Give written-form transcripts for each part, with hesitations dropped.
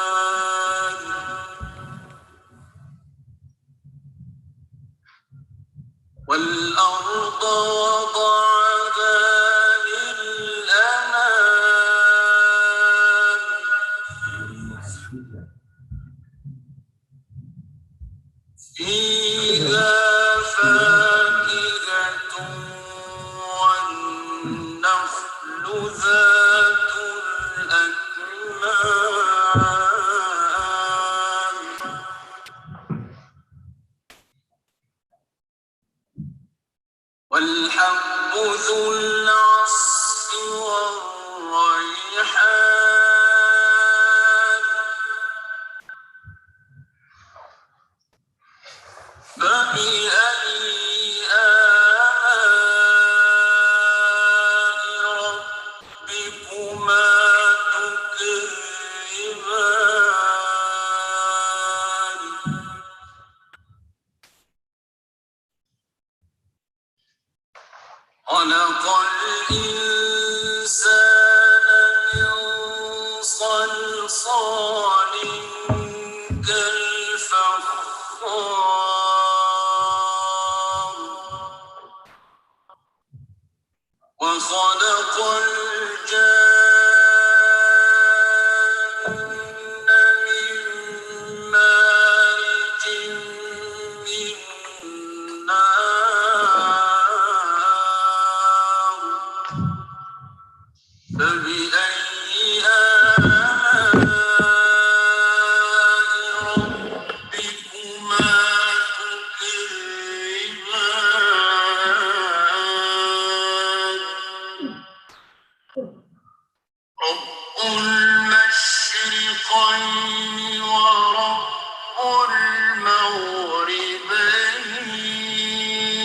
الميزان والأرض وضعها للأنام فيها فاكهة والنخل ذات الأكمام والحب ذو العصف والريحان فبأي آلاء ربكما تكذبان خلق الإنسان من صلصال كالفخار وخلق الجن من مارج من نار فبأي آلاء ربكما تكذبان رب المشرقين ورب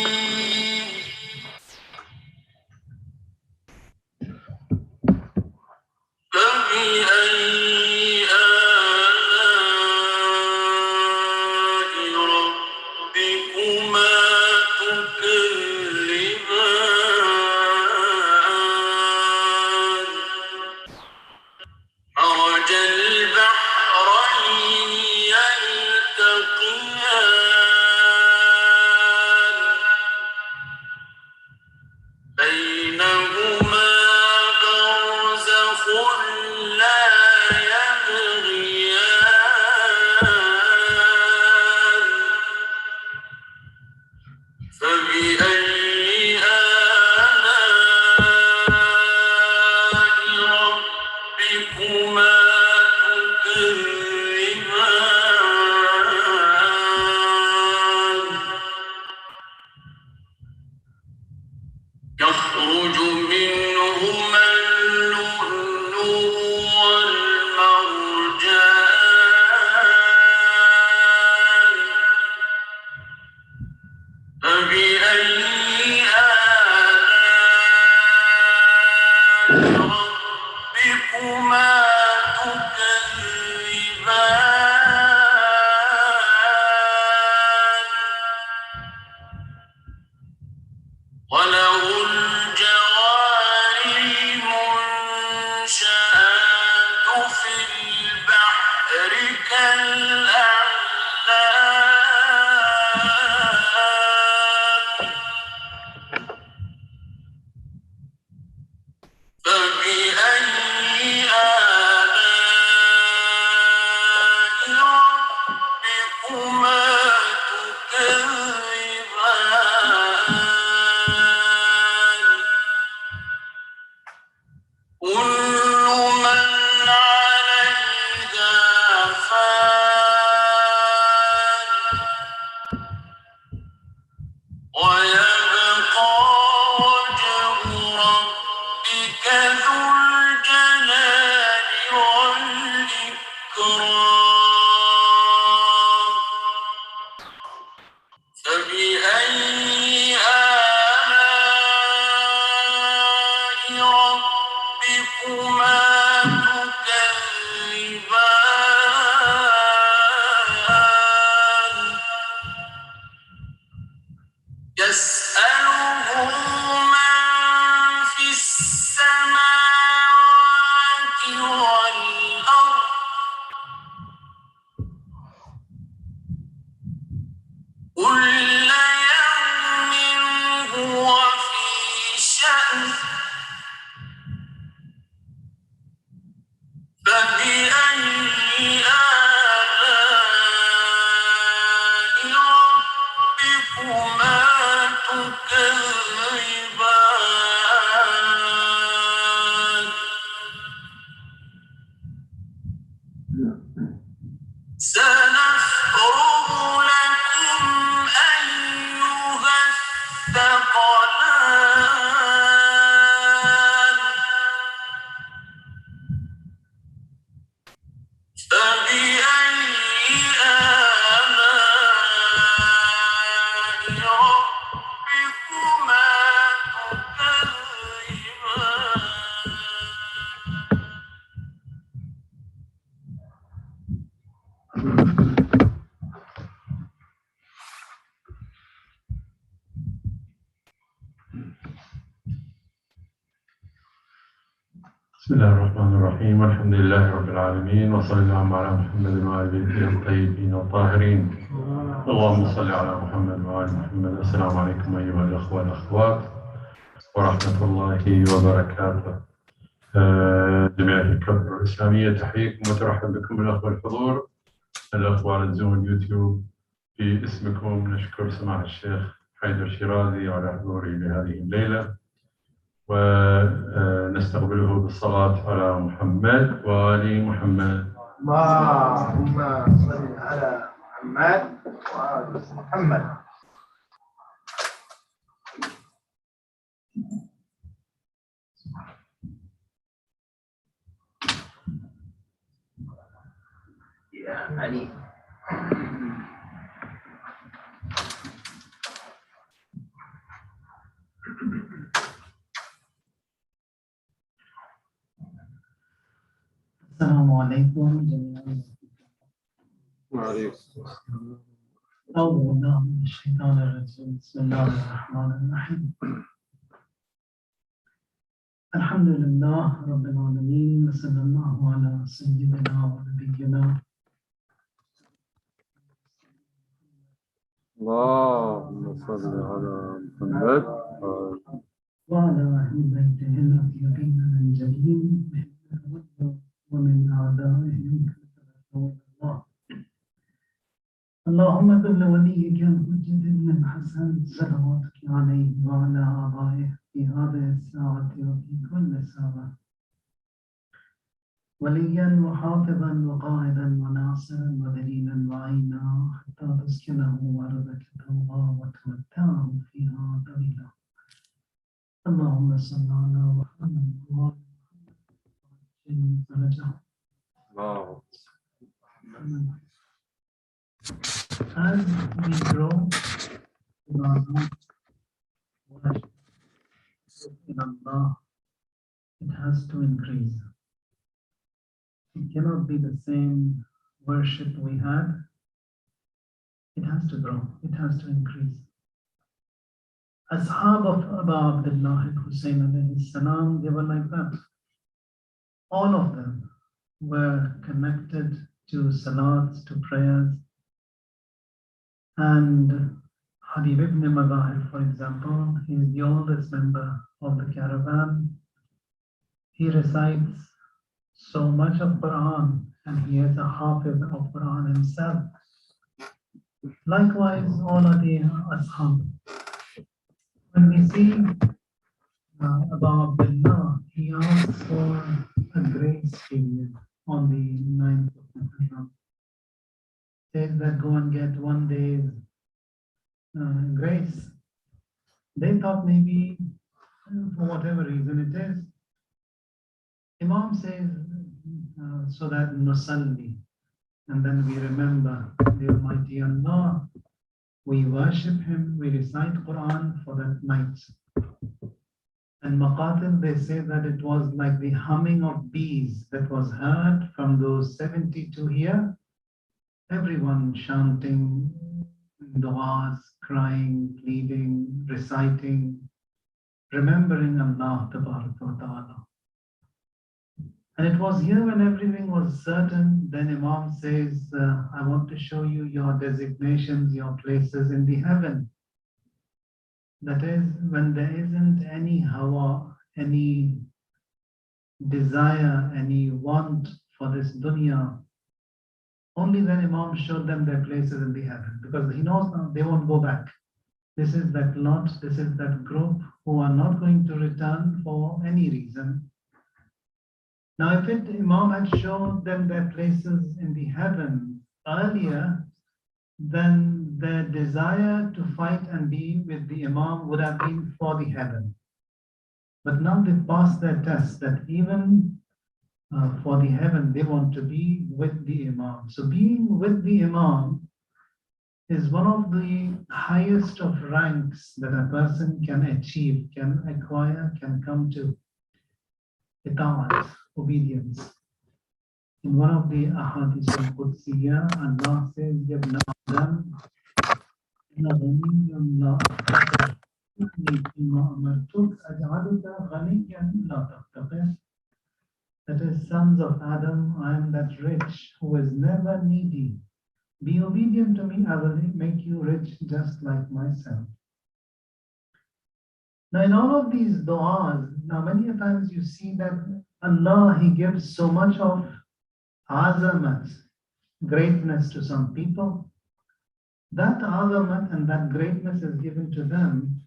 المغربين فبأي آلاء ربكما تكذبان مرج البحرين يلتقيان بينهما برزخ لا يبغيان فبأي آلاء ربكما تكذبان يخرج منهما اللؤلؤ والمرجان فبأي آلاء ربكما تكذبان وله الجوار المنشآت في البحر كالأعلام فبأي آلاء ربكما تكذبان كل من عليها فان ويبقى وجه ربك ذو الجلال والإكرام فبأي آلاء ربكما تكذبان يسأله من في السماوات والأرض بسم الله الرحمن الرحيم والحمد لله رب العالمين وصلى الله على محمد وآل بيته الطيبين الطاهرين اللهم صل على محمد وآل محمد. السلام عليكم أيها الأخوة والأخوات ورحمة الله وبركاته. جميع الكبر الإسلامية تحييكم وترحب بكم الأخوة الحضور، الأخوة على الزوم اليوتيوب. في اسمكم نشكر سماحة الشيخ حيدر شيرازي على حضوره لهذه الليلة، ونستقبله بالصلاة على محمد وآل محمد. اللهم صل على محمد وآل محمد. يا علي. السلام عليكم جميعا. وعليكم السلام. أعوذ بالله من الشيطان الرجيم. بسم الله الرحمن الرحيم. الحمد لله رب العالمين وصلى الله على سيدنا ونبينا اللهم صل على محمد وعلى أهل بيته الطيبين الجليل ومن أعدائهم الله. اللهم كل وليك الحجة بن حسن صلواتك عليه وعلى آبائه في هذه الساعة وفي كل ساعة، وليا وحافظا وقائدا وناصرا ودليلا وعينا حتى تسكنه أرضك طوعا وتمتعه فيها طويلا. اللهم صل على محمد وعلى As we grow in our worship in Allah, it has to increase. It cannot be the same worship we had. It has to grow. It has to increase. Ashab of Abu Abdullah Hussein alayhi salam, they were like that. All of them were connected to salats, to prayers. And Habib ibn Madahir, for example, he is the oldest member of the caravan. He recites so much of Quran, and he is a hafiz of Quran himself. Likewise, all of the ashab. When we see Abu Abdullah, he asks for a grace period on the 9th of Muharram. Says that go and get 1 day's grace. They thought maybe for whatever reason it is. Imam says so that nusalli, and then we remember the Almighty Allah. We worship Him, we recite Quran for that night. And Maqatil, they say that it was like the humming of bees that was heard from those 72 here. Everyone chanting, du'as, crying, pleading, reciting, remembering Allah Tabaraka wa Ta'ala. And it was here when everything was certain, then Imam says, I want to show you your designations, your places in the heaven. That is, when there isn't any hawa, any desire, any want for this dunya, only then Imam showed them their places in the heaven, because he knows now they won't go back. This is that lot, this is that group who are not going to return for any reason. Now, if Imam had shown them their places in the heaven earlier, then their desire to fight and be with the Imam would have been for the heaven. But now they've passed their test that even for the heaven, they want to be with the Imam. So being with the Imam is one of the highest of ranks that a person can achieve, can acquire, can come to. Ita'at, obedience. In one of the ahadith al-Qudsiyya, Allah says, Yabna Adam, inna ghaniyyun la aftaqir, inni fima amartuk aj'aluka ghaniyyan la taftaqir. That is, sons of Adam, I am that rich who is never needy. Be obedient to me, I will make you rich just like myself. Now, in all of these du'as, now many a times you see that Allah, He gives so much of azamat, greatness to some people. That azamat and that greatness is given to them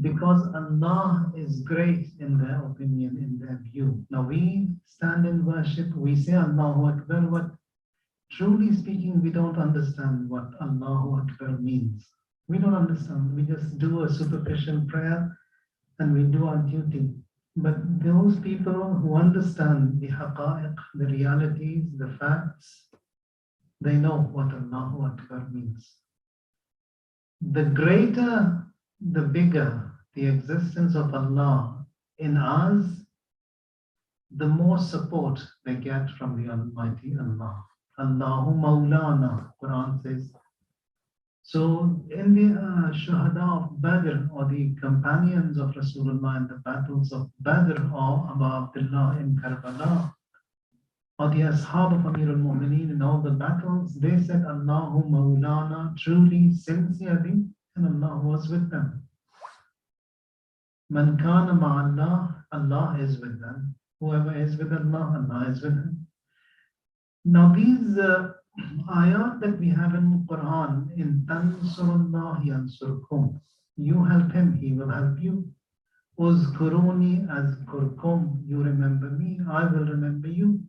because Allah is great in their opinion, in their view. Now we stand in worship, we say Allahu Akbar, but truly speaking, we don't understand what Allahu Akbar means. We don't understand. We just do a superficial prayer and we do our duty. But those people who understand the haqa'iq, the realities, the facts, they know what Allahu Akbar means. The greater, the bigger the existence of Allah in us, the more support they get from the Almighty Allah. Allahu Maulana, Quran says. So in the Shuhada of Badr, or the companions of Rasulullah in the battles of Badr, or Abu Abdullah in Karbala, or the Ashab of Amir al-Mu'mineen in all the battles, they said Allahu Maulana, truly, sincerely, and Allah was with them. Man kana ma'allah, Allah is with them. Whoever is with Allah, Allah is with him. Now these ayat that we have in Quran, in Tansurullah yansurkum, you help him, he will help you. Uzkuruni azkurkum, you remember me, I will remember you.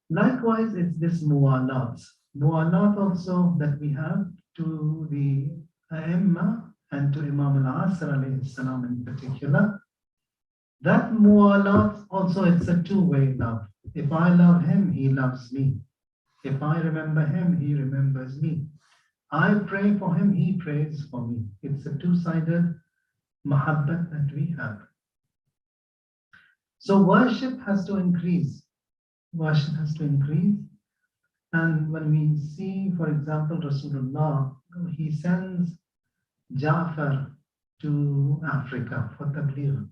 Likewise, it's this muwalat. Muwalat also that we have to the Aimma and to Imam al-Asr alayhi salam in particular. That muwalat also, it's a two-way love. If I love him, he loves me. If I remember him, he remembers me. I pray for him, he prays for me. It's a two-sided mahabbat that we have. So worship has to increase. Worship has to increase. And when we see, for example, Rasulullah, he sends Ja'far to Africa for tabligh.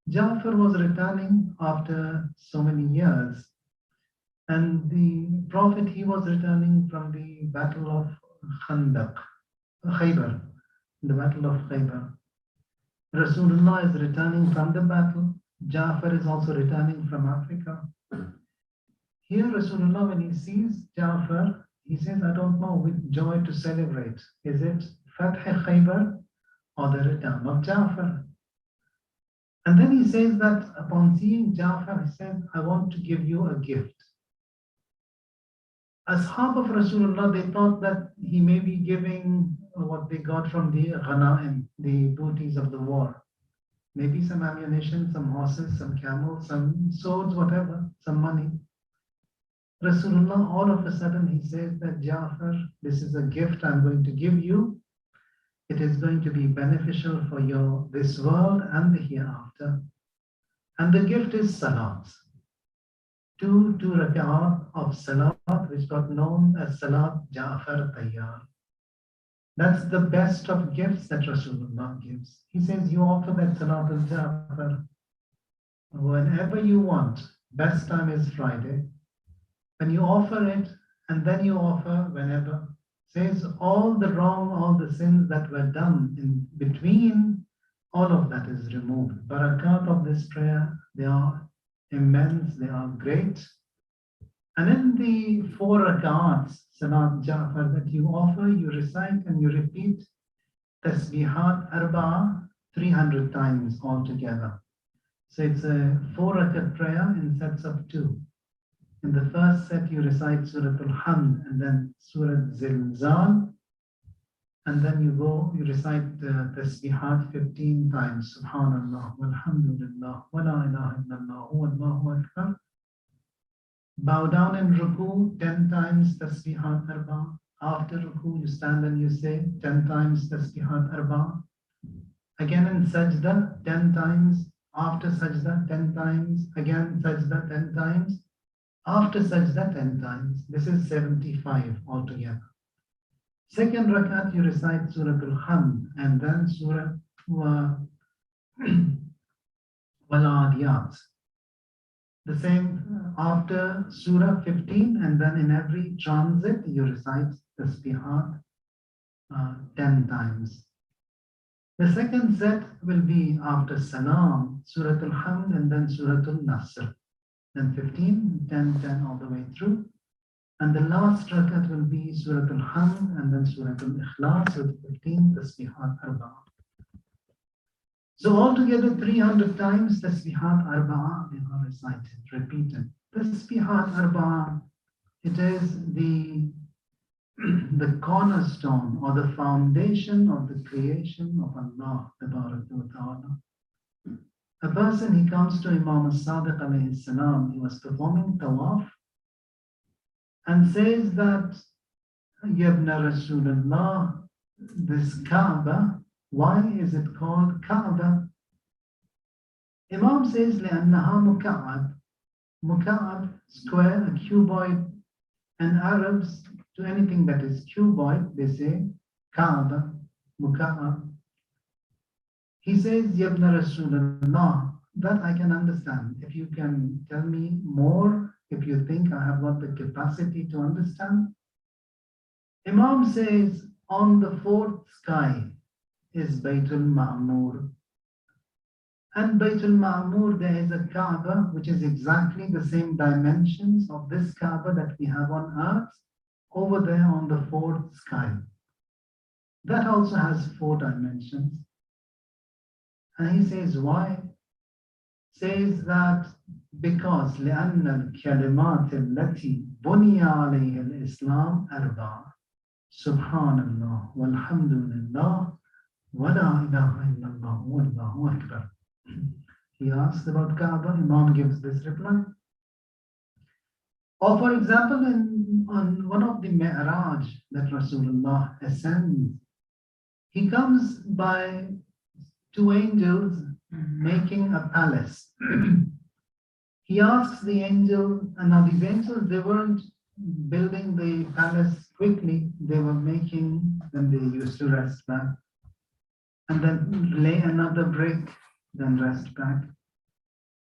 Ja'far was returning after so many years, and the Prophet, he was returning from the battle of Khaybar, the battle of Khaybar. Rasulullah is returning from the battle. Ja'far is also returning from Africa. Here Rasulullah, when he sees Ja'far, he says, I don't know with joy to celebrate. Is it Fath Khaybar or the return of Ja'far? And then he says that upon seeing Ja'far, he said, I want to give you a gift. Ashab of Rasulullah, they thought that he may be giving what they got from the ghanaim, the booties of the war. Maybe some ammunition, some horses, some camels, some swords, whatever, some money. Rasulullah, all of a sudden, he says that Ja'far, this is a gift I'm going to give you. It is going to be beneficial for your this world and the hereafter. And the gift is salat. Two rak'at of salat, which got known as Salat Ja'far Tayyar. That's the best of gifts that Rasulullah gives. He says, you offer that Salat al-Ja'far whenever you want. Best time is Friday. When you offer it, and then you offer whenever. Says all the wrong, all the sins that were done in between, all of that is removed. Barakat of this prayer, they are immense, they are great. And in the 4 rak'ats, Salat Ja'far, that you offer, you recite and you repeat Tasbihat Arba'a 300 times altogether. So it's a 4 rakat prayer in sets of 2. In the first set, you recite Surah Al-Hamd and then Surah Zilzal. And then you recite Tasbihat 15 times. Subhanallah, walhamdulillah, wa la ilaha illallah, wallahu akbar. Bow down in Ruku 10 times Tasbihat Arba. After Ruku, you stand and you say 10 times Tasbihat Arba. Again in Sajda 10 times. After Sajda 10 times. Again Sajda 10 times. After Sajda 10 times. This is 75 altogether. Second rakat, you recite Surah Al-Hamd and then Surah Wal-Adiyat. The same after Surah 15, and then in every transit you recite Tasbihat 10 times. The second set will be after Salam, Surah Al-Hamd, and then Surah Al-Nasr. Then 15, 10, 10 all the way through. And the last rakat will be Surah Al-Hamd and then Surah Al-Ikhlas with 15 Tasbihat Arba'ah. So altogether 300 times Tasbihat Arba'ah they are recited, repeated. Tasbihat Arba'ah, it is the cornerstone or the foundation of the creation of Allah Ta'ala. A person, he comes to Imam As-Sadiq alayhi salam, he was performing tawaf and says that, Yabna Rasulullah, this Kaaba, why is it called Kaaba? Imam says, لأنها مكعب, مكعب, square, a cuboid, and Arabs, to anything that is cuboid, they say Kaaba, Muka'ab. He says, Yabna Rasulullah, that I can understand. If you can tell me more, if you think I have got the capacity to understand. Imam says, on the fourth sky is Baytul Ma'mur. And Baytul Ma'mur, there is a Kaaba, which is exactly the same dimensions of this Kaaba that we have on earth, over there on the fourth sky. That also has 4 dimensions. And he says, why? Says that because لأن الكلمات التي بني عليها الإسلام أربعة سبحان الله والحمد لله ولا إله إلا الله والله أكبر. He asks about Kaaba, Imam gives this reply. Or for example, on one of the Mi'raj that Rasulullah ascends, he comes by 2 angels making a palace. He asks the angel, and now these angels, they weren't building the palace quickly, they were making, then they used to rest back, and then lay another brick, then rest back.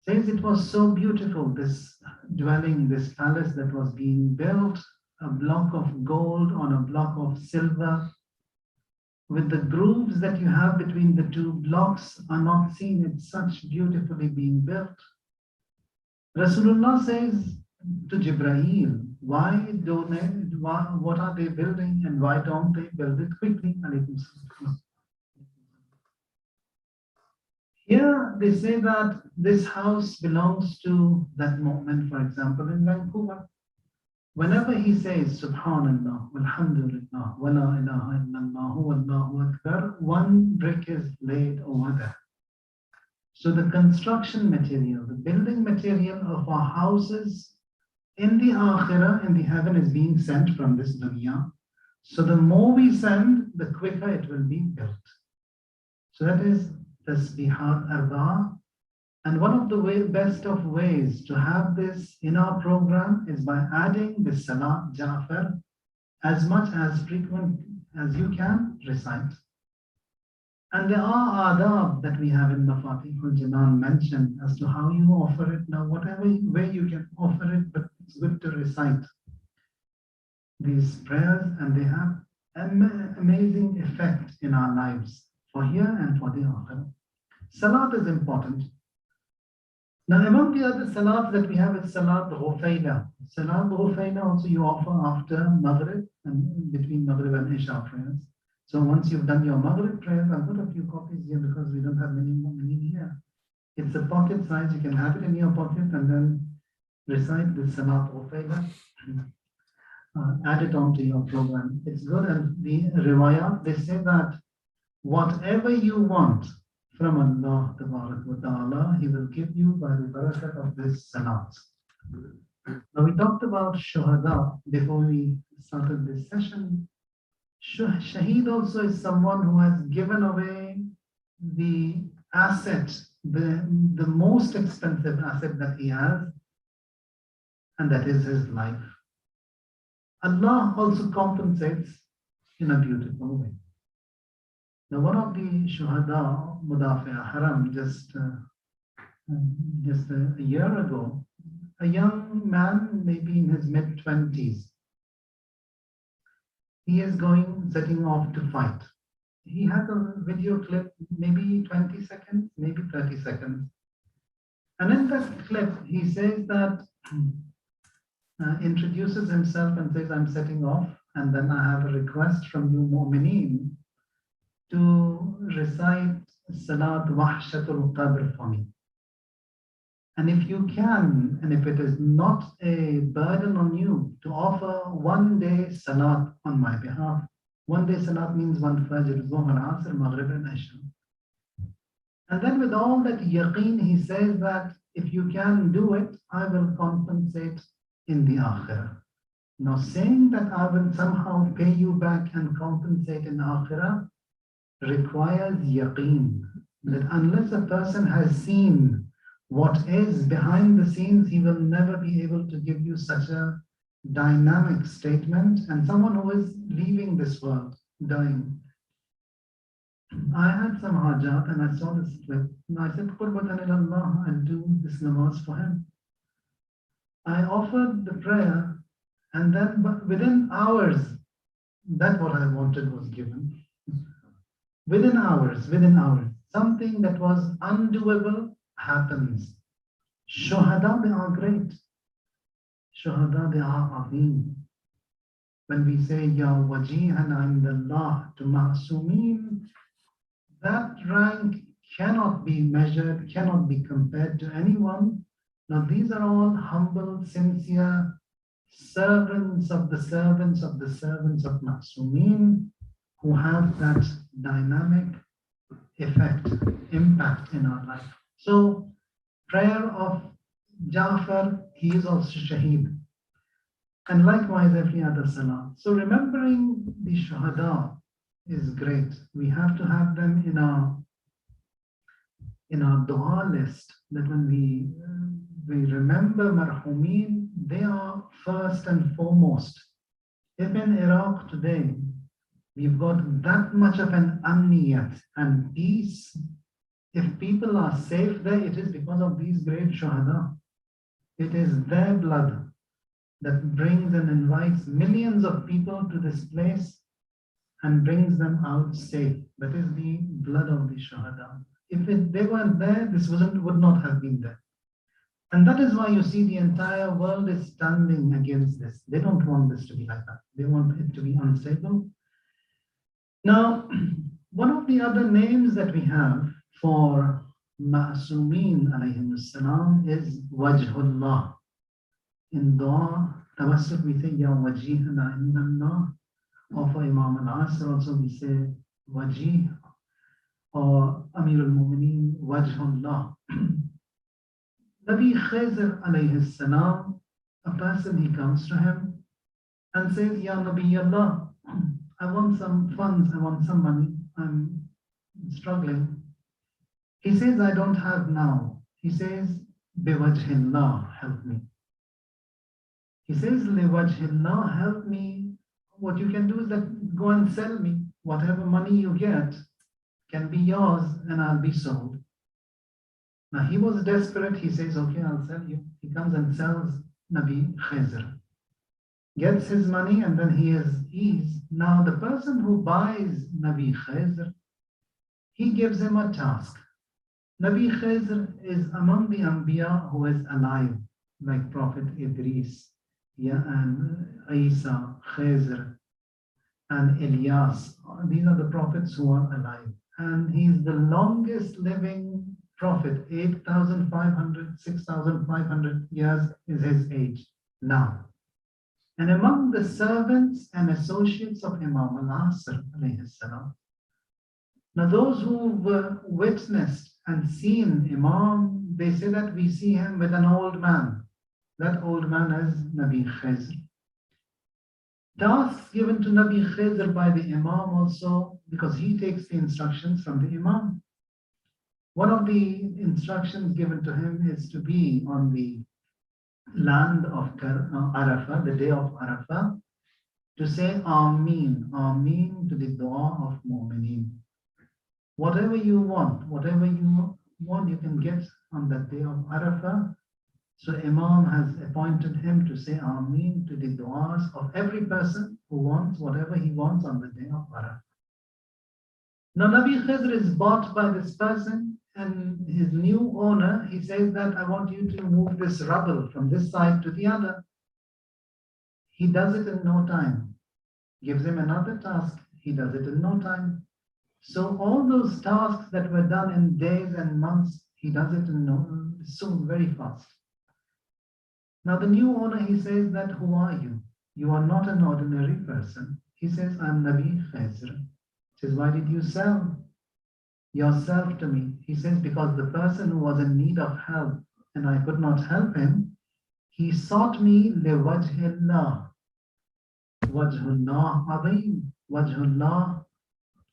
Says it was so beautiful, this dwelling, this palace that was being built, a block of gold on a block of silver, with the grooves that you have between the 2 blocks are not seen. It's such beautifully being built. Rasulullah says to Jibreel, what are they building and why don't they build it quickly? Here they say that this house belongs to that moment, for example, in Vancouver. Whenever he says Subhanallah, Walhamdulillah, wa la ilaha illallah, wallahu akbar, 1 brick is laid over there. So the construction material, the building material of our houses in the Akhirah, in the heaven, is being sent from this dunya. So the more we send, the quicker it will be built. So that is Tasbihat Arba'ah. And one of the best of ways to have this in our program is by adding the Salat Ja'far as much as frequent as you can recite. And there are adab that we have in the Fatihul Janan mentioned as to how you offer it. Now, whatever way you can offer it, but it's good to recite these prayers, and they have an amazing effect in our lives for here and for the Akhirah. Salat is important. Now, among the other salats that we have is Salat Ghufayla. Salat Ghufayla also you offer after Maghrib and between Maghrib and Isha prayers. So once you've done your Maghrib prayers, I've got a few copies here because we don't have many here. It's a pocket size, you can have it in your pocket and then recite the Salat Ghufayla. Add it onto your program. It's good. And the riwayat, they say that whatever you want from Allah Ta'ala, He will give you by the barakat of this salat. Now we talked about shuhada before we started this session. Shaheed also is someone who has given away the asset, the most expensive asset that he has, and that is his life. Allah also compensates in a beautiful way. Now, one of the shuhada, Mudafi Haram, just a year ago, a young man, maybe in his mid-20s. He is setting off to fight. He has a video clip, maybe 20 seconds, maybe 30 seconds. And in that clip, he says that, introduces himself and says, I'm setting off, and then I have a request from you, Mu'mineen, to recite Salat Wahshatul Qabr for me. And if you can, and if it is not a burden on you, to offer one day Salat on my behalf. One day Salat means one Fajr, Zuhr, Asr, Maghrib, and Isha. And then with all that yaqeen, he says that if you can do it, I will compensate in the Akhirah. Now saying that I will somehow pay you back and compensate in Akhirah requires yaqeen. That unless a person has seen what is behind the scenes, he will never be able to give you such a dynamic statement. And someone who is leaving this world, dying. I had some hajat and I saw this clip. And I said, Qurbatan ilallah, I'll do this namaz for him. I offered the prayer, and then within hours, that what I wanted was given. Within hours, something that was undoable happens. Shuhada, they are great. Shuhada, they are azim. When we say, Ya wajihan indallah to ma'sumin, that rank cannot be measured, cannot be compared to anyone. Now these are all humble, sincere servants of the servants of the servants of Ma'sumin, who have that dynamic effect, impact in our life. So prayer of Ja'far, he is also Shaheed. And likewise every other salah. So remembering the Shuhada is great. We have to have them in our dua list, that when we remember marhumin, they are first and foremost. If in Iraq today, we've got that much of an amniyat and peace, if people are safe there, it is because of these great shuhada. It is their blood that brings and invites millions of people to this place and brings them out safe. That is the blood of the shuhada. If they weren't there, this would not have been there. And that is why you see the entire world is standing against this. They don't want this to be like that. They want it to be unstable. Now, one of the other names that we have for Ma'sumin alayhim salam is Wajhullah. In dua, tawassut, we say, Ya Wajihana indallah. Or for Imam al-Asr also we say Wajih, or Amir al-Mu'mineen, Wajhullah. Nabi Khizr alayhi salam, a person, he comes to him and says, Ya Nabi Allah, I want some funds, I want some money, I'm struggling. He says, I don't have now. He says, Biwajhillah, help me. He says, Liwajhillah, help me. What you can do is that go and sell me. Whatever money you get can be yours and I'll be sold. Now he was desperate. He says, okay, I'll sell you. He comes and sells Nabi Khizr. Gets his money and then he is ease. Now the person who buys Nabi Khizr, he gives him a task. Nabi Khizr is among the Anbiya who is alive, like Prophet Idris, and Isa, Khizr, and Ilyas. These are the prophets who are alive. And he's the longest living prophet. 8,500, 6,500 years is his age now. And among the servants and associates of Imam al-Asr alayhi salam, now those who were witnessed and seen Imam, they say that we see him with an old man. That old man is Nabi Khizr. Tasks given to Nabi Khizr by the Imam also, because he takes the instructions from the Imam. One of the instructions given to him is to be on the land of Arafah, the day of Arafah, to say Ameen, Ameen to the dua of Mu'mineen. Whatever you want, you can get on that day of Arafah. So Imam has appointed him to say Ameen to the du'as of every person who wants whatever he wants on the day of Arafah. Now Nabi Khidr is bought by this person, and his new owner, he says that I want you to move this rubble from this side to the other. He does it in no time. Gives him another task, he does it in no time. So all those tasks that were done in days and months, he does it in so very fast. Now the new owner, he says that, who are you? You are not an ordinary person. He says, I'm Nabi Khidr. He says, why did you sell yourself to me? He says, because the person who was in need of help and I could not help him, he sought me liwajhillah. Wajhullah azim. Wajhullah,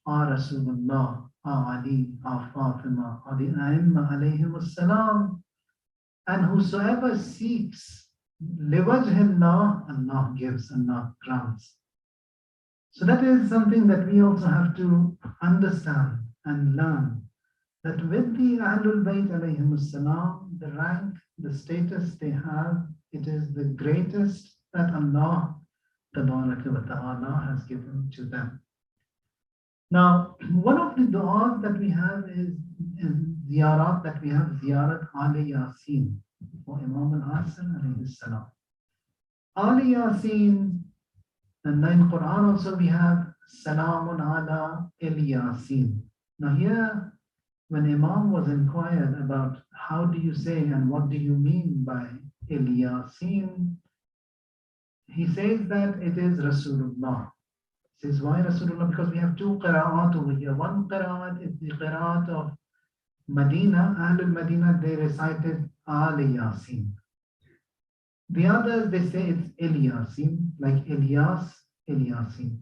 Rasulullah, Ali, Fatima, the A'imma alayhim as-salam. And whosoever seeks liwajhillah, Allah gives, Allah grants. So that is something that we also have to understand and learn, that with the Ahlul Bayt alayhim as-salam, the rank, the status they have, it is the greatest that Allah Tabaraka wa Ta'ala has given to them. Now, one of the du'as that we have is ziyarat that we have, ziyarat Ali Yasin for Imam al-Asr alayhi salam. Ali Yasin, and in Quran also we have Salamun ala il Yasin. Now here, when Imam was inquired about how do you say and what do you mean by il Yasin, he says that it is Rasulullah. He says, why Rasulullah? Because we have two qira'at over here. One qira'at is the qira'at of Medina. Ahlul Medina, they recited Al Yasin. The others, they say it's Il Yasin, like Ilyas, Il Yasin.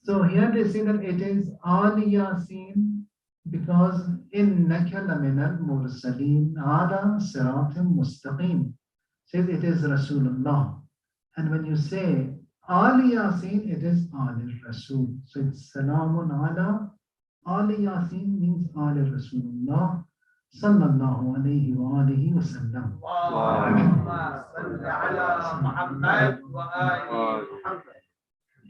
So here they say that it is Al Yasin because innaka laminal mursaleen ala siratim mustaqim. Says it is Rasulullah. And when you say Al Yasin, it is Al Rasul. So it's Salamun ala Al Yasin means Al Rasulullah sallallahu alayhi wa alihi wa sallam.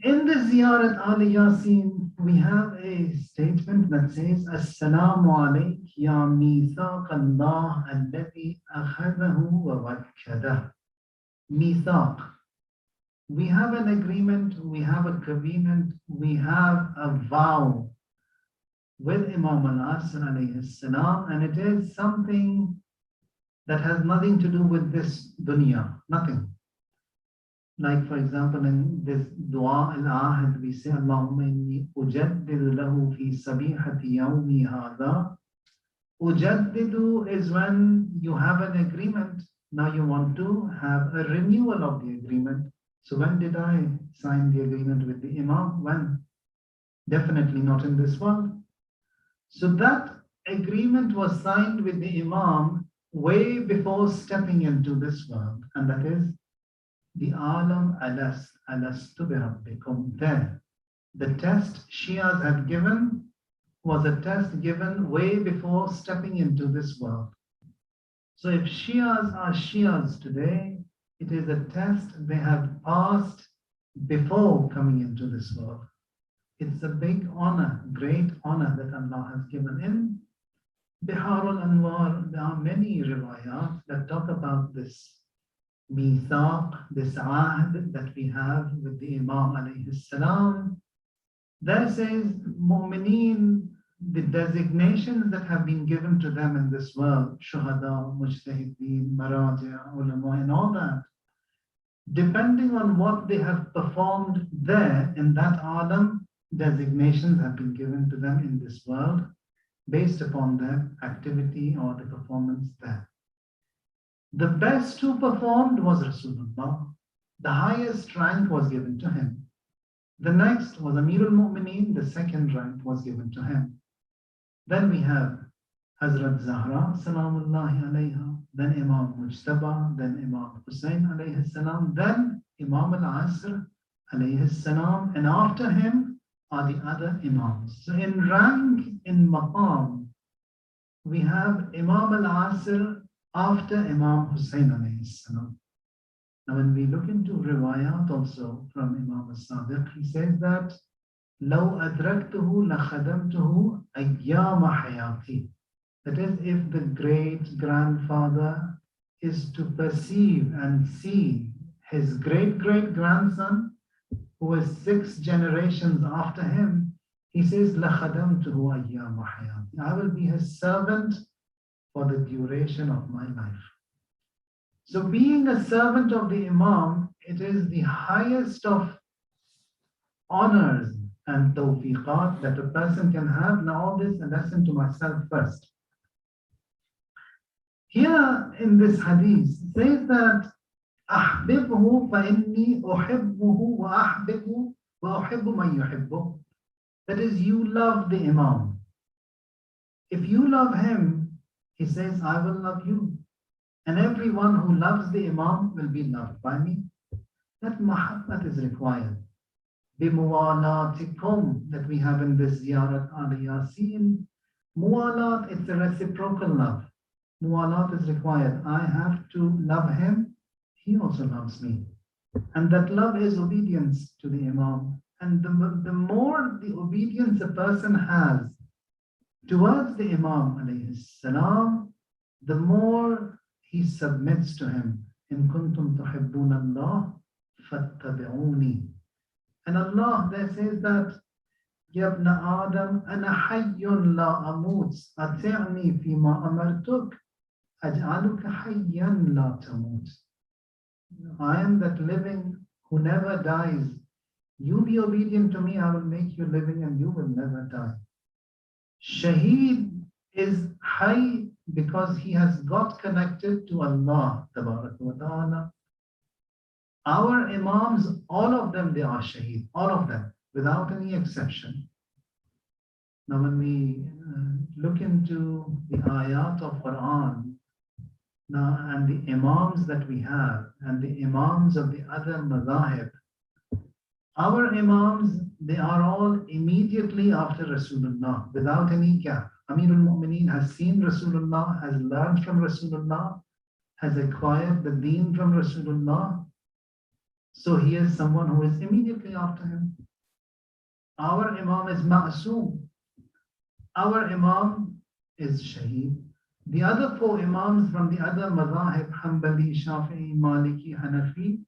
In the Ziyarat Al Yasin, we have a statement that says, Assalamu alayk ya mithaq Allah alladhi akhadahu wa wakkadah. Mithaq. We have an agreement, we have a covenant, we have a vow with Imam al-Asr alayhi salam, and it is something that has nothing to do with this dunya, nothing. Like for example, in this dua al-ahad, we say, Allahumma inni ujaddidu lahu fi sabihati yawmi hadha. Ujaddidu is when you have an agreement, now you want to have a renewal of the agreement. So when did I sign the agreement with the Imam? When? Definitely not in this world. So that agreement was signed with the Imam way before stepping into this world. And that is the Alam alastu bi rabbikum. There. The test Shias had given was a test given way before stepping into this world. So if Shias are Shias today, it is a test they have passed before coming into this world. It's a big honor, great honor that Allah has given. In Bihar al-Anwar, there are many riwayat that talk about this mithaq, this ahd that we have with the Imam alayhi salam. There says, Mu'mineen, the designations that have been given to them in this world, shuhada, mujtahideen, maraja, ulama, and all that, depending on what they have performed there in that alam, designations have been given to them in this world based upon their activity or the performance there. The best who performed was Rasulullah. The highest rank was given to him. The next was Amirul Mu'mineen, the second rank was given to him. Then we have Hazrat Zahra, salamullahi alayha, then Imam Mujtaba, then Imam Hussain alayhi salam, then Imam al-Asr alayhi salam, and after him are the other Imams. So in rank, in maqam, we have Imam al-Asr after Imam Hussein alayhi salam. Now, when we look into riwayat also from Imam al-Sadiq, he says that لو أدركته لخدمته أيام حياتي. That is, if the great grandfather is to perceive and see his great great grandson, who is 6 generations after him, he says, لخدمته أيام حياتي. I will be his servant for the duration of my life. So being a servant of the Imam, it is the highest of honors and tawfiqat that a person can have. Now all this a lesson to myself first. Here in this hadith says that أحببه فإني أحبه وأحب من يحبه. That is, you love the Imam. If you love him, he says, I will love you. And everyone who loves the Imam will be loved by me. That mahabbat is required. Bimuwalatikum that we have in this ziyarat al-Yasin. Muwalat, it's a reciprocal love. Muwalat is required. I have to love him. He also loves me. And that love is obedience to the Imam. And the more the obedience a person has towards the Imam alayhi salam, the more he submits to him. In kuntum tuhibbuna Allah fattabi'uni. And Allah there says that Yabna Adam ana hayyun la amut ati'ni fima amartuk aj'aluka hayyan la tamut. I am that living who never dies. You be obedient to me, I will make you living and you will never die. Shaheed is high because he has got connected to Allah Tabarak wa Ta'ala. Our Imams, all of them, they are Shaheed, all of them, without any exception. Now when we look into the ayat of Quran, now and the Imams that we have, and the Imams of the other madhahib, our Imams, they are all immediately after Rasulullah, without any gap. Amirul Mu'mineen has seen Rasulullah, has learned from Rasulullah, has acquired the deen from Rasulullah. So he is someone who is immediately after him. Our Imam is Ma'soom. Our Imam is Shaheed. The other 4 Imams from the other madhahib, Hanbali, Shafi'i, Maliki, Hanafi,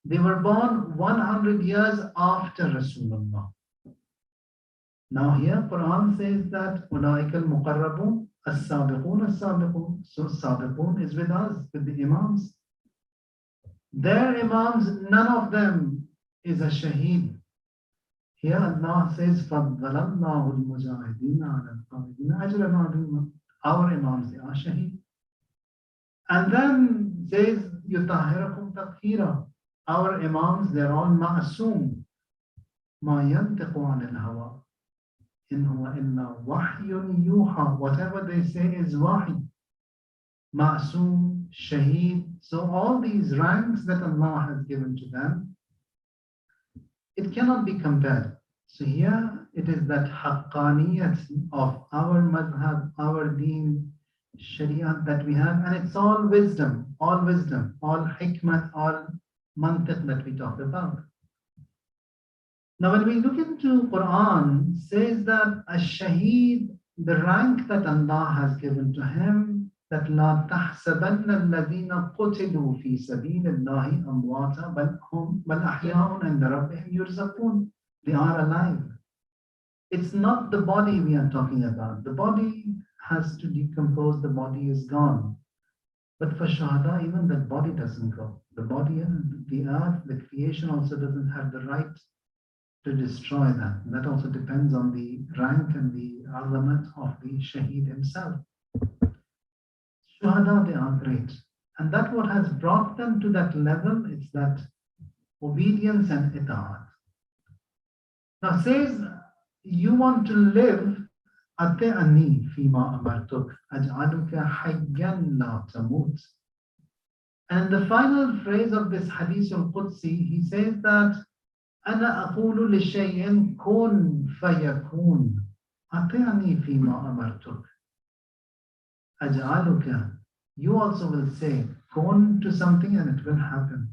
they were born 100 years after Rasulullah. Now here Quran says that Ulaika al-Muqarrabun, as-Sabiqun, as-Sabiqun. So Sabiqun is with us, with the Imams. Their Imams, none of them is a Shaheed. Here Allah says, فَضَّلَ اللَّهُ الْمُجَاهِدِينَ عَلَى الْقَائِدِينَ أَجْرًا عَظِيمًا. Our Imams, they are Shaheed. And then says, يُطَهِّرَكُمْ تَطْهِيرًا. Our Imams, they're all ma'asum. مَا يَنْتِقُ عَنِ الْهَوَىٰ إِنْ هُوَ إِلَّا وَحْيٌ يُوحَىٰ. Whatever they say is wahi. Ma'asum, Shaheed. So all these ranks that Allah has given to them, it cannot be compared. So here it is that haqqaniyat of our madhab, our deen, sharia that we have, and it's all wisdom, all hikmah, all mantiq that we talk about. Now when we look into Quran, it says that a shaheed, the rank that Allah has given to him, that لا تحسبن الذين قتلوا في سبيل الله أمواتا بل أحياء عند ربهم يرزقون. They are alive. It's not the body we are talking about. The body has to decompose, the body is gone. But for Shahada, even that body doesn't go. The body and the earth, the creation also doesn't have the right to destroy that. And that also depends on the rank and the element of the Shaheed himself. Shuhada, they are great. And that what has brought them to that level is that obedience and ita'at. Now says, you want to live, ati'ani fima amartuk, aj'aluka hayyan la tamut. And the final phrase of this hadith al-Qudsi, he says that, أنا أقول لشيء كن فيكون أطعني فيما أمرتك أجعلك you also will say, "Kun" to something and it will happen.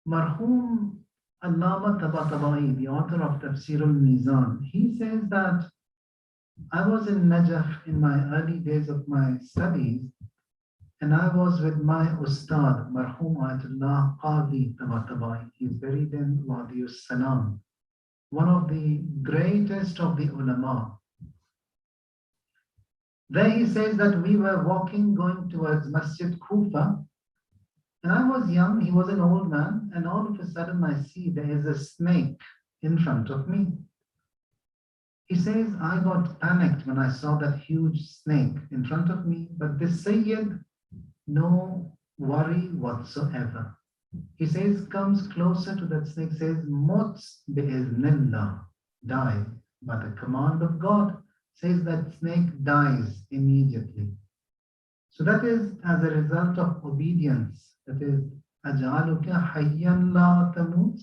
Marhum Allama Tabatabai, the author of Tafsir al-Mizan, he says that I was in Najaf in my early days of my studies, and I was with my Ustad, Marhum Ayatullah Qadi Tabatabai. He is buried in Wadi Salam, one of the greatest of the ulama. There he says that we were walking, going towards Masjid Kufa, and I was young, he was an old man, and all of a sudden I see there is a snake in front of me. He says, I got panicked when I saw that huge snake in front of me, but this Sayyid, no worry whatsoever. He says, comes closer to that snake, says, Mut bi'iznillah, die. By the command of God, says that snake dies immediately. So that is as a result of obedience. That is, Aj'aluka hayyan la tamut,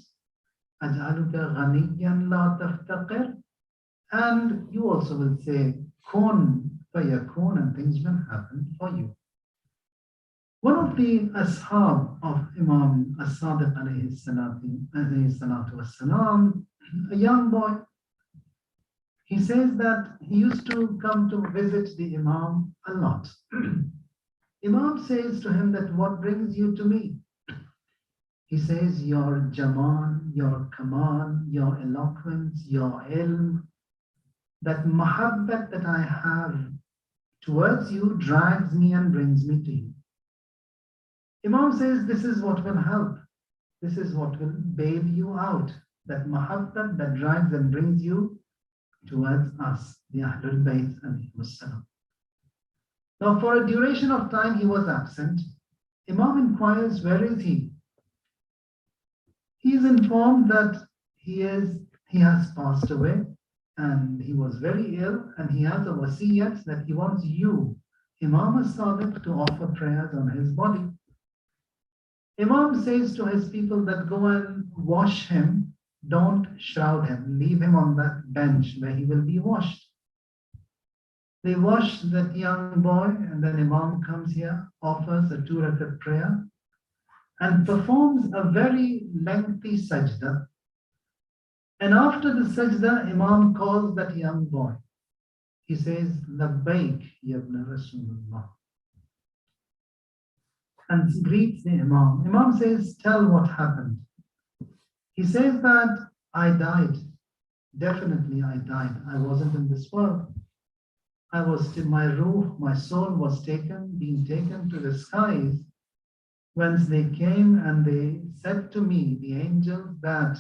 Aj'aluka ghaniyan la taftaqir. And you also will say, Kun fayakun, and things will happen for you. One of the ashab of Imam As-Sadiq alayhi salatu wassalam, a young boy, he says that he used to come to visit the Imam a lot. Imam says to him that, what brings you to me? He says, your Jamal, your Kamal, your eloquence, your ilm, that mahabbat that I have towards you drags me and brings me to you. Imam says, this is what will help. This is what will bail you out. That mahabbat that drags and brings you towards us, the Ahlul Bayt alayhi salam. Now, for a duration of time, he was absent. Imam inquires, where is he? He is informed that he has passed away and he was very ill, and he has a wasiyat that he wants you, Imam As-Sadiq, to offer prayers on his body. Imam says to his people that go and wash him, don't shroud him, leave him on that bench where he will be washed. They wash that young boy, and then Imam comes here, offers a 2-rakat prayer, and performs a very lengthy sajda. And after the sajda, Imam calls that young boy. He says, Labbaik, ya ibn Rasulullah, and greets the Imam. Imam says, tell what happened. He says that I died. Definitely I died. I wasn't in this world. I was still, my ruh, my soul was being taken to the skies, whence they came and they said to me, the angels, that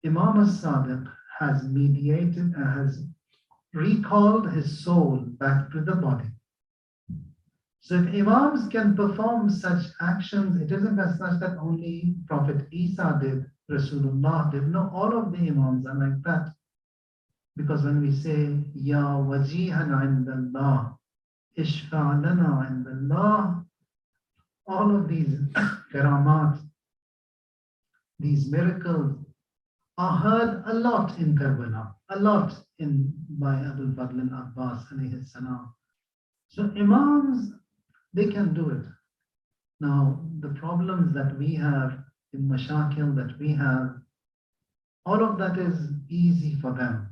Imam As-Sadiq has mediated and has recalled his soul back to the body. So if Imams can perform such actions, it isn't as such that only Prophet Isa did, Rasulullah did. No, all of the Imams are like that. Because when we say, Ya wajihan indallah, ishfa lana indallah, all of these karamat, these miracles, are heard a lot in Karbala, a lot by Abu Fadl al-Abbas alayhi salam. So Imams, they can do it. Now, the problems that we have, in mashakil that we have, all of that is easy for them.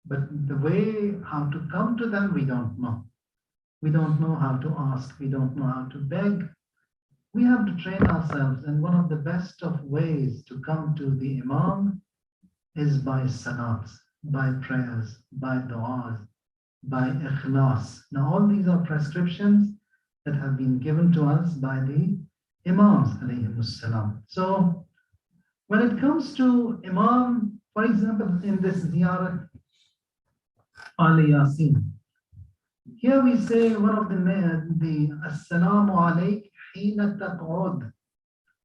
But the way how to come to them, we don't know. We don't know how to ask. We don't know how to beg. We have to train ourselves. And one of the best of ways to come to the Imam is by salats, by prayers, by du'as, by ikhlas. Now, all these are prescriptions that have been given to us by the Imams alayhimus salam. So, when it comes to Imam, for example, in this ziyarat, Ali Yasin, here we say one of the Assalamu alayk hina taq'ud,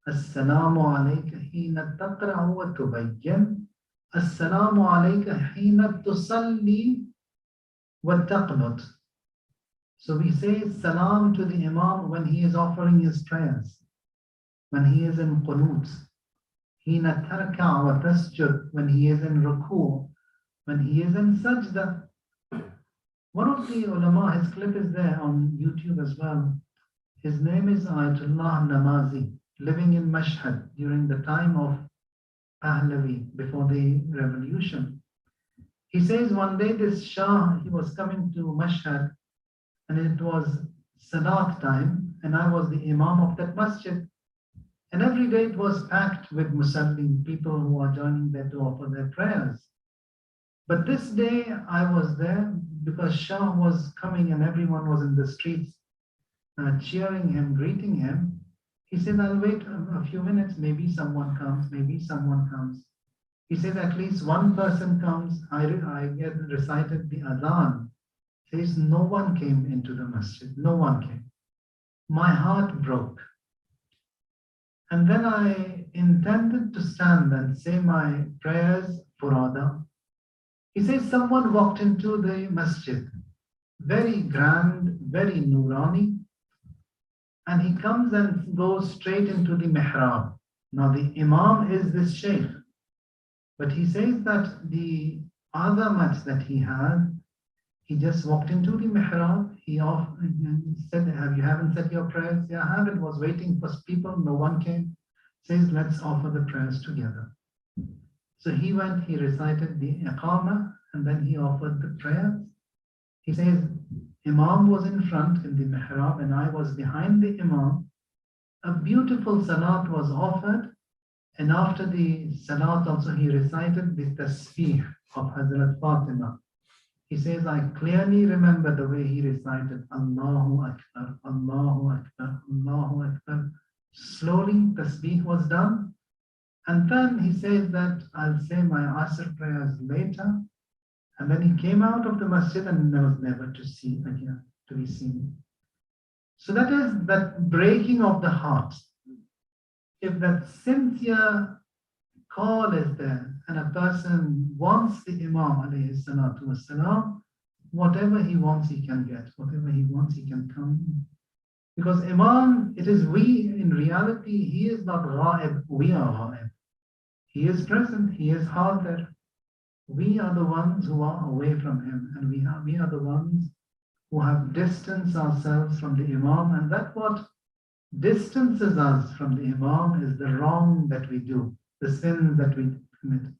Assalamu alayka hina taqra'u wa tubayyan, Assalamu alayka hina tusalli wa taqnut. So we say salam to the Imam when he is offering his prayers, when he is in qunut, hina tarka' wa tasjud, when he is in ruku', when he is in sajda. One of the ulama, his clip is there on YouTube as well. His name is Ayatollah Namazi, living in Mashhad during the time of Pahlavi, before the revolution. He says one day this Shah, he was coming to Mashhad and it was Salat time and I was the Imam of that masjid. And every day it was packed with Muslim people who are joining there to offer their prayers. But this day I was there because Shah was coming and everyone was in the streets cheering him, greeting him. He said, I'll wait a few minutes, maybe someone comes, maybe someone comes. He said, at least one person comes. I get recited the adhan. Says, no one came into the masjid, no one came. My heart broke. And then I intended to stand and say my prayers for Ada. He says, someone walked into the masjid, very grand, very nurani, and he comes and goes straight into the mihrab. Now the imam is this sheikh, but he says that the other mat that he had, he just walked into the mihrab. He said, you haven't said your prayers? Yeah, I haven't. Was waiting for people. No one came. Says, let's offer the prayers together. So he went, he recited the iqamah, and then he offered the prayers. He says, Imam was in front in the mihrab and I was behind the Imam. A beautiful salat was offered, and after the salat also he recited the tasbih of Hazrat Fatima. He says, I clearly remember the way he recited Allahu Akbar, Allahu Akbar, Allahu Akbar. Slowly tasbih was done, and then he says that I'll say my Asr prayers later. And then he came out of the masjid and was never to see again, to be seen. So that is that breaking of the heart. If that sincere call is there and a person wants the Imam alayhi salatu wasalam, whatever he wants he can get, whatever he wants he can come. Because Imam, it is we, in reality, he is not ghaib, we are ghaib. He is present, he is hadir. We are the ones who are away from him, and we are the ones who have distanced ourselves from the Imam, and that what distances us from the Imam is the wrong that we do, the sin that we commit.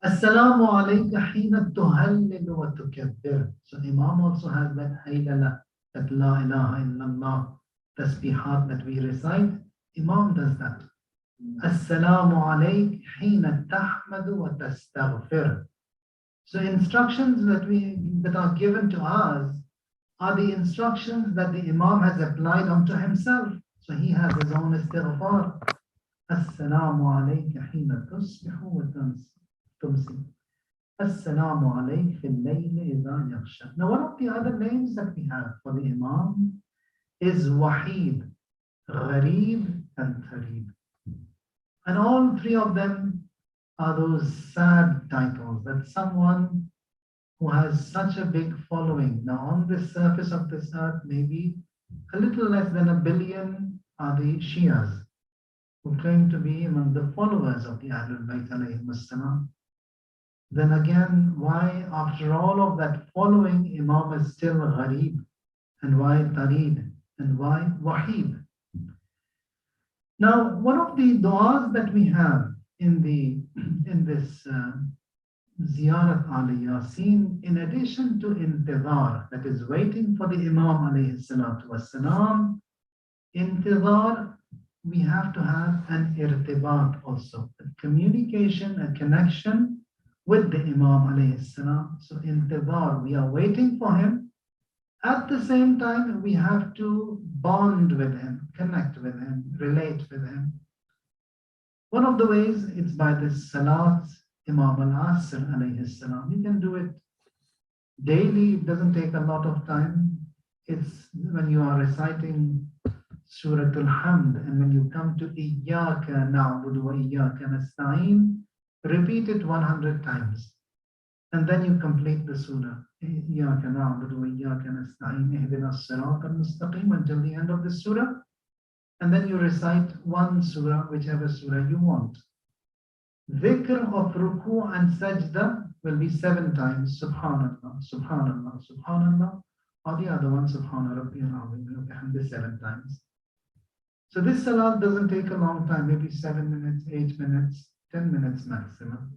Assalamu alayka hina tuhallilu wa tukabbir. So Imam also has that haylala, that la ilaha illallah, tasbihat that we recite. Imam does that. Assalamu alayk hina tahmadu wa tastaghfir. So instructions that are given to us are the instructions that the Imam has applied onto himself. So he has his own istighfar. Assalamu alayka hina tusbihu wa tumsi. Assalamu alayk fil layli idha yaghsha. Now one of the other names that we have for the Imam is Wahid, Gharib and Tharib. And all three of them are those sad titles that someone who has such a big following. Now on the surface of this earth, maybe a little less than 1 billion are the Shias who claim to be among the followers of the Ahlul Bayt alayhim as-salam. Then again, why after all of that following, Imam is still Gharib, and why Tarid, and why Wahid? Now, one of the du'as that we have in this Ziyarat al-Yasin, in addition to intidhar, that is waiting for the Imam alayhi salatu wassalam, intidhar, we have to have an irtibat also, a communication, a connection with the Imam alayhi salam. So intidhar, we are waiting for him. At the same time, we have to bond with him, connect with him, relate with him. One of the ways it's by the Salat Imam al-Asr alayhi salam. You can do it daily, it doesn't take a lot of time. It's when you are reciting Surah Al-Hamd, and when you come to Iyyaka na'budu wa Iyyaka nasta'in, repeat it 100 times. And then you complete the surah. إِيَّاكَ نَعْبُدُ وَإِيَّاكَ نَسْتَعِينُ اهْدِنَا الصِّرَاطَ الْمُسْتَقِيمَ until the end of the surah. And then you recite one surah, whichever surah you want. Dhikr of ruku and sajda, will be 7 times Subhanallah, Subhanallah, Subhanallah, or the other one Subhana Rabbiyal Azim wa bihamdihi 7 times. So this salat doesn't take a long time, maybe 7 minutes, 8 minutes, 10 minutes maximum.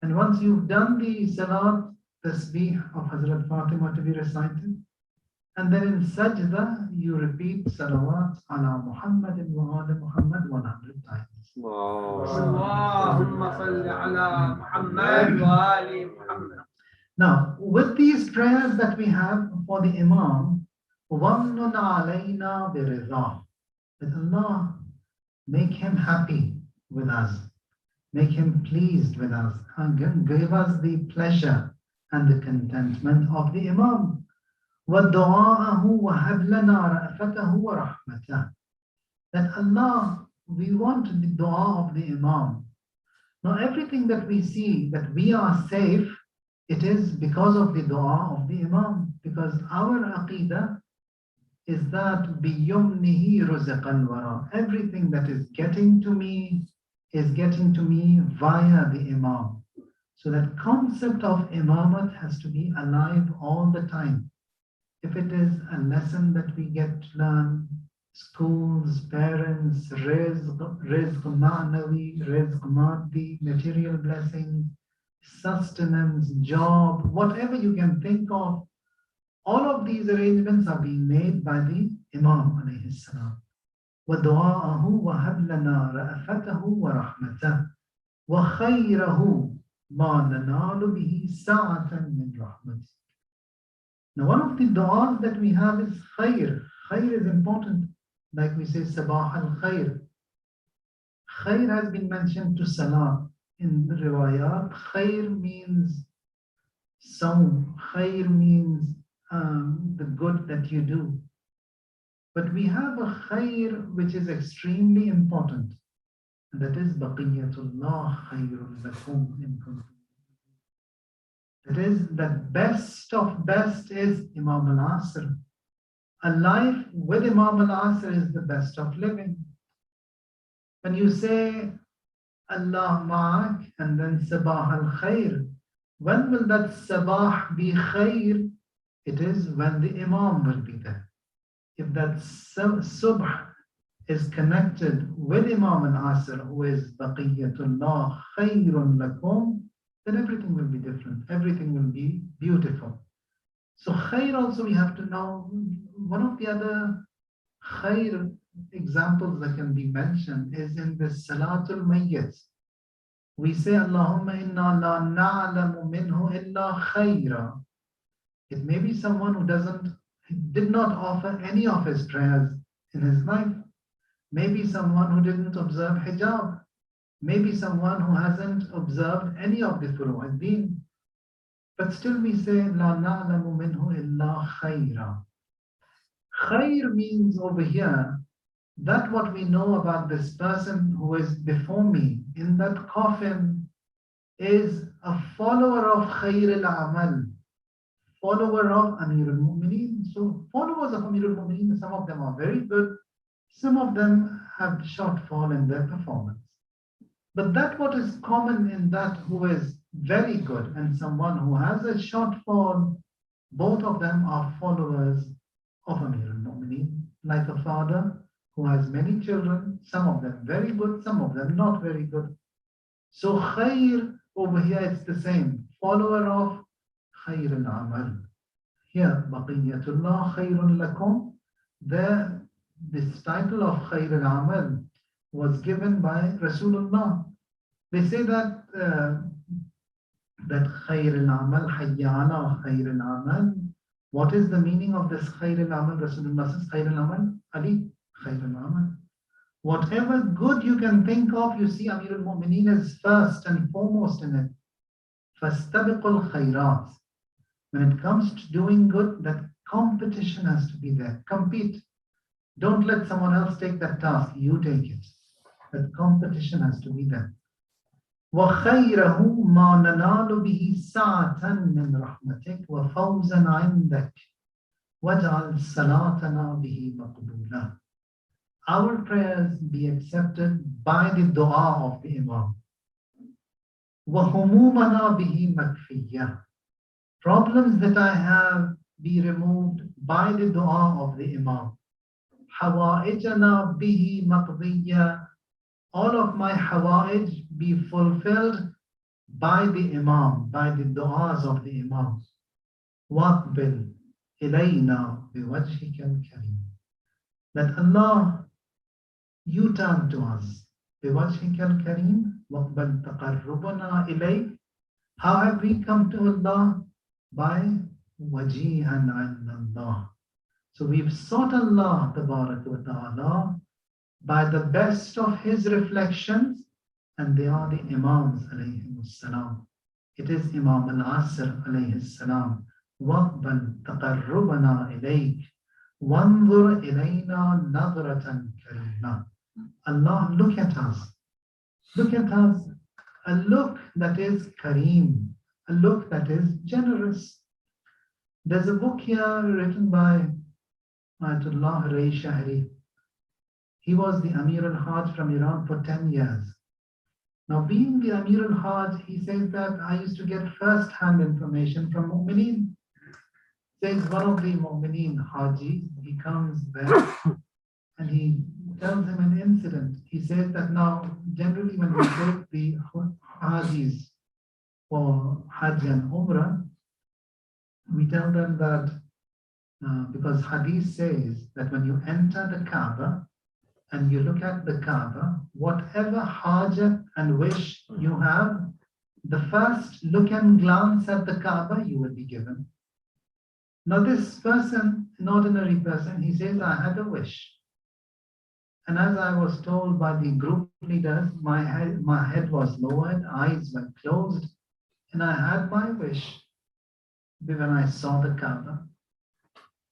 And once you've done the salat, tasbih of Hazrat Fatima to be recited, and then in sajda, you repeat salawat ala Muhammadin wa ala Muhammad 100 times. Allahumma salli ala Muhammad wa ali Muhammad. Now, with these prayers that we have for the Imam, وَمْنُنْ عَلَيْنَا بِرِضَاهُ, that Allah make him happy with us, make him pleased with us, and give us the pleasure and the contentment of the Imam. وَدُعَاءَهُ وَهَبْ لَنَا رَأْفَتَهُ وَرَحْمَتَهُ, that Allah, we want the dua of the Imam. Now everything that we see, that we are safe, it is because of the dua of the Imam, because our aqidah is that بِيُمْنِهِ رُزِقَ الْوَرَى, everything that is getting to me is getting to me via the Imam. So that concept of imamat has to be alive all the time. If it is a lesson that we get to learn, schools, parents, rizq ma'nawi, rizq maddi, material blessings, sustenance, job, whatever you can think of, all of these arrangements are being made by the Imam alayhi salam. وَدُعَاءَهُ وَهَبْ لَنَا رَأْفَتَهُ وَرَحْمَتَهُ وَخَيْرَهُ مَا نَنَالُ بِهِ سَاعَةً مِّن رَحْمَتِهِ. Now one of the du'as that we have is khair. Khair is important. Like we say, sabah al-khair. Khair has been mentioned to salah. In the riwayat, khair means sawm. Khair means the good that you do. But we have a khair which is extremely important. And that is baqiyatullah khairun lakum in kuntum. It is that best of best is Imam al-Asr. A life with Imam al-Asr is the best of living. When you say Allah ma'ak and then sabah al-khair, when will that sabah be khair? It is when the Imam will be there. If that subh is connected with Imam al-Asr, who is baqiyatullah khairun lakum, then everything will be different. Everything will be beautiful. So khair also we have to know. One of the other khair examples that can be mentioned is in the Salatul Mayyit. We say, Allahumma inna la na'lamu minhu illa khaira. It may be someone who did not offer any of his prayers in his life. Maybe someone who didn't observe hijab. Maybe someone who hasn't observed any of the furu'ad din. But still we say, La na'lamu minhu illa khayra. Khayr means over here, that what we know about this person who is before me in that coffin is a follower of khayr al-amal, follower of Amir al-Mu'mineen. So followers of Amir al-Mu'mineen, some of them are very good, some of them have shortfall in their performance. But that what is common in that who is very good and someone who has a shortfall, both of them are followers of Amir al-Mu'mineen, like a father who has many children, some of them very good, some of them not very good. So khair over here it's the same, follower of khair al-amal. Here, baqiyatullah khairun lakum, there this title of khair al-amal was given by Rasulullah. They say that that khair al-amal, hayya ala khair al-amal. What is the meaning of this khair al-amal? Rasulullah says khair al-amal, Ali, khair al-amal. Whatever good you can think of, you see Amir al-Mu'mineen is first and foremost in it. Fastabiqul khairat. When it comes to doing good, that competition has to be there. Compete. Don't let someone else take that task. You take it. That competition has to be there. وَخَيْرَهُ مَا نَنَالُ بِهِ سَاعَةً مِّن رَحْمَتِكَ وَفَوْزًا عِنْدَكَ وَاجْعَلْ صَلَاتَنَا بِهِ مَقْبُولًا. Our prayers be accepted by the dua of the Imam. وَهُمُومَنَا بِهِ مَكْفِيَّةٌ. Problems that I have be removed by the dua of the Imam. حَوَائِجَنَا بِهِ مَقْضِيَّةٌ. All of my hawa'ij be fulfilled by the Imam, by the du'as of the Imam. وَاقْبِلْ إِلَيْنَا بِوَجْهِكَ الْكَرِيمِ. That Allah, you turn to us. بِوَجْهِكَ الْكَرِيمِ وَاقْبَلْ تَقَرُّبَنَا إِلَيْكَ. How have we come to Allah? By wajihan 'inda Allah. So we've sought Allah Tabaraka wa Ta'ala by the best of His reflections, and they are the Imams alayhi salam. It is Imam al-Asr alayhi salam. وَاقْبَلْ تَقَرُّبَنَا إِلَيْكَ وَانظُرْ إِلَيْنَا نَظْرَةً كَرِيمًا. Allah, look at us. Look at us. A look that is kareem, a look that is generous. There's a book here written by Ayatollah Ray Shahri. He was the Amir al-Hajj from Iran for 10 years. Now, being the Amir al-Hajj, he says that I used to get first-hand information from Mu'mineen. Says one of the Mu'mineen Hajis, he comes there and he tells him an incident. He says that now, generally when we take the Hajis for Hajj and Umrah, we tell them that because Hadith says that when you enter the Kaaba and you look at the Kaaba, whatever hajat and wish you have, the first look and glance at the Kaaba you will be given. Now this person, an ordinary person, he says, I had a wish. And as I was told by the group leaders, my head was lowered, eyes were closed, and I had my wish when I saw the Kaaba.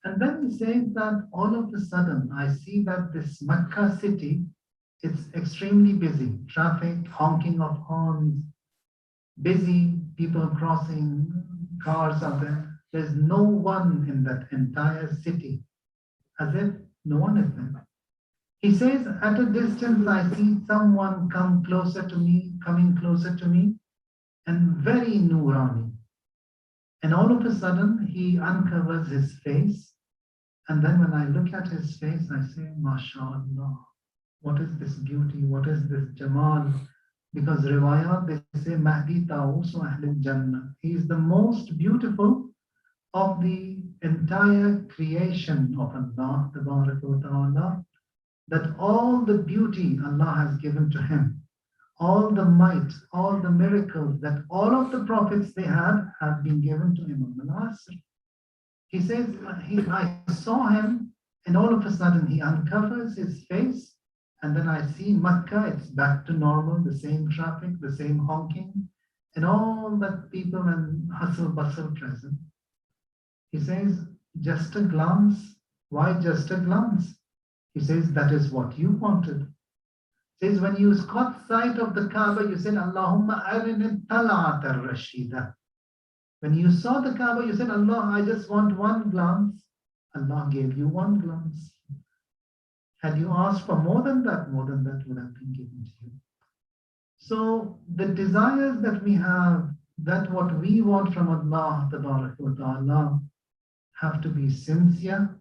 And then he says that all of a sudden, I see that this Mecca city, it's extremely busy. Traffic, honking of horns, busy, people crossing, cars are there. There's no one in that entire city, as if no one is there. He says, at a distance, I see someone coming closer to me, and very nurani. And all of a sudden, he uncovers his face. And then when I look at his face, I say, MashaAllah, what is this beauty? What is this Jamal? Because riwayat, they say, Mahdi Ta'usu Ahlul Jannah. He is the most beautiful of the entire creation of Allah, Tabaraka wa Ta'ala, that all the beauty Allah has given to him, all the might, all the miracles that all of the prophets they had have been given to Imam al-Asr. He says, I saw him, and all of a sudden he uncovers his face, and then I see Makkah, it's back to normal, the same traffic, the same honking, and all that people and hustle bustle present. He says, just a glance. Why just a glance? He says, that is what you wanted. He says, when you caught sight of the Kaaba, you said, Allahumma arini tala'at al-rashida. When you saw the Kaaba, you said, Allah, I just want one glance. Allah gave you one glance. Had you asked for more than that would have been given to you. So the desires that we have, that what we want from Allah, Tabaraka wa Ta'ala, have to be sincere,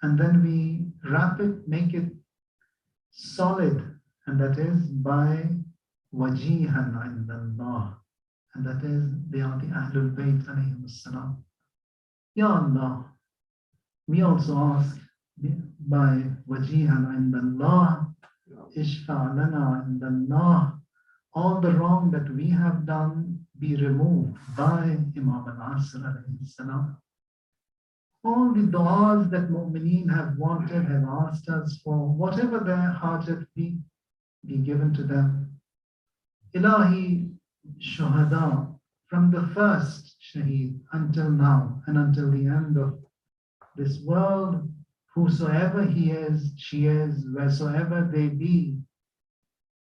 and then we wrap it, make it solid, and that is by wajihan 'inda Allah. And that is, they are the Ahlul Bayt alayhim salam. Ya Allah, we also ask by wajihan 'inda Allah, ishfa' lana 'inda Allah, all the wrong that we have done be removed by Imam al-Asr alayhi salam. All the du'as that mu'mineen have wanted, have asked us for, whatever their hajat be given to them. Ilahi shuhada, from the first shaheed until now and until the end of this world, whosoever he is, she is, wheresoever they be,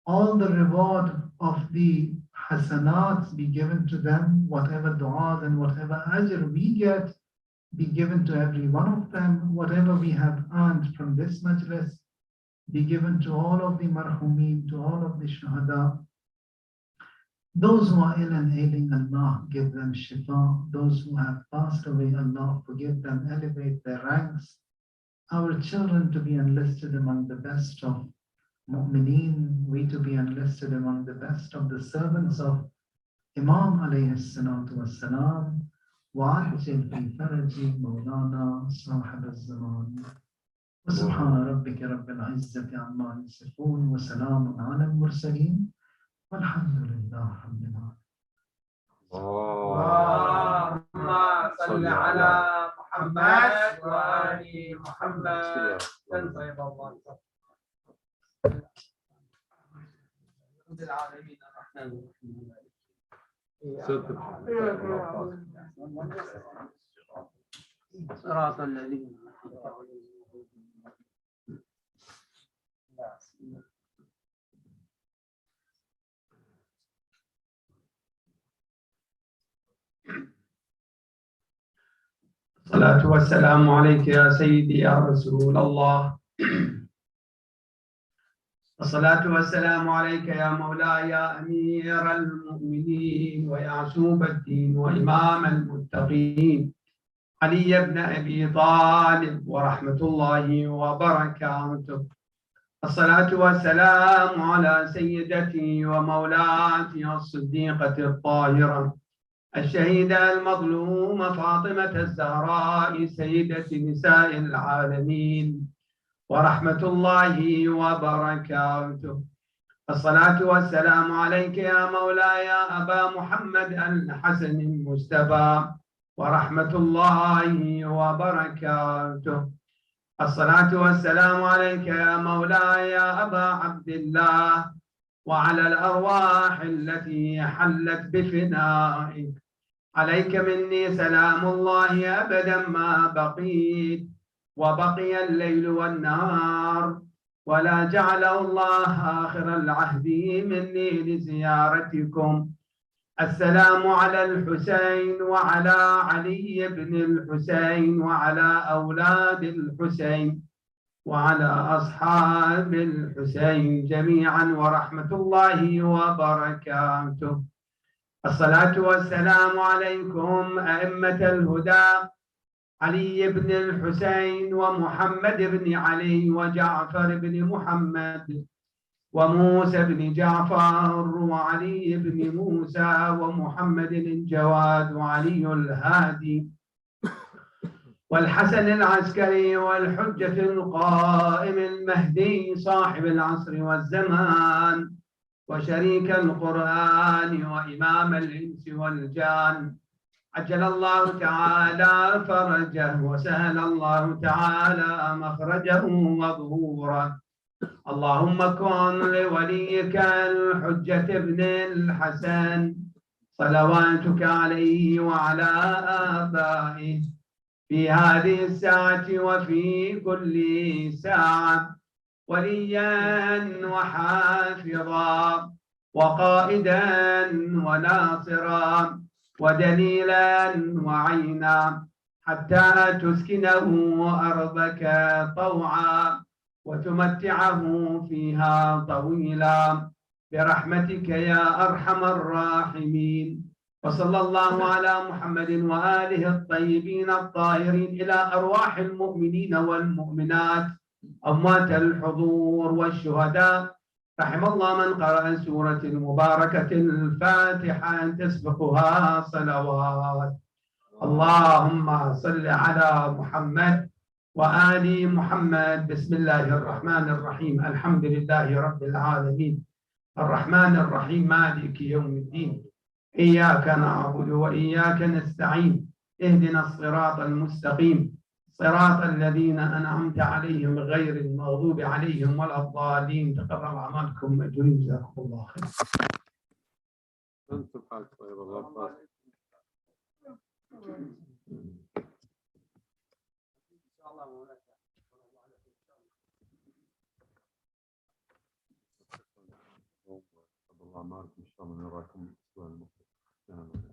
all the reward of the hasanats be given to them, whatever du'as and whatever ajr we get be given to every one of them, whatever we have earned from this majlis be given to all of the marhumeen, to all of the shuhada. Those who are ill and ailing, Allah give them shifa. Those who have passed away, Allah forgive them, elevate their ranks. Our children to be enlisted among the best of mu'mineen, we to be enlisted among the best of the servants of Imam alayhi salatu wassalam. وعجل في فرج مولانا صاحب الزمان. وسبحان ربك رب العزة عما يصفون وسلام على المرسلين والحمد لله رب العالمين. اللهم صل على محمد وآل محمد. طيب الله رب العالمين الرحمن الرحيم. صراط الذين أنعمت عليهم. الصلاة والسلام عليك يا سيدي يا رسول الله. الصلاة والسلام عليك يا مولاي يا أمير المؤمنين ويعصوب الدين وإمام المتقين علي بن أبي طالب ورحمة الله وبركاته. الصلاة والسلام على سيدتي ومولاتي الصديقة الطاهرة الشهيدة المظلومة فاطمة الزهراء سيدة نساء العالمين ورحمة الله وبركاته. الصلاة والسلام عليك يا مولاي يا أبا محمد الحسن المصطفى ورحمة الله وبركاته. الصلاة والسلام عليك يا مولاي يا أبا عبد الله وعلى الأرواح التي حلت بفنائك. عليك مني سلام الله أبدا ما بقيت وبقي الليل والنهار ولا جعله الله آخر العهد مني لزيارتكم. السلام على الحسين وعلى علي بن الحسين وعلى أولاد الحسين وعلى أصحاب الحسين جميعا ورحمة الله وبركاته. الصلاة والسلام عليكم أئمة الهدى علي بن الحسين ومحمد بن علي وجعفر بن محمد وموسى بن جعفر وعلي بن موسى ومحمد الجواد وعلي الهادي والحسن العسكري والحجة القائم المهدي صاحب العصر والزمان وشريك القرآن وإمام الإنس والجان. عجل الله تعالى فرجه وسهل الله تعالى مخرجه وظهوره. اللهم كن لوليك الحجة ابن الحسن صلواتك عليه وعلى آبائه في هذه الساعة وفي كل ساعة وليا وحافظا وقائدا وناصرا ودليلا وعينا حتى تسكنه أرضك طوعا وتمتعه فيها طويلا برحمتك يا أرحم الراحمين. وصلى الله على محمد وآله الطيبين الطاهرين إلى أرواح المؤمنين والمؤمنات أموات الحضور والشهداء. رحم الله من قرأ سورة المباركة الفاتحة تسبقها صلوات. اللهم صل على محمد وآل محمد. بسم الله الرحمن الرحيم. الحمد لله رب العالمين الرحمن الرحيم مالك يوم الدين. إياك نعبد وإياك نستعين. اهدنا الصراط المستقيم صراط الذين أنعمت عليهم غير المغضوب عليهم ولا الضالين. تقبل أعمالكم أجرين جزاكم الله خير. الله معكم إن شاء الله نراكم الأسبوع المقبل.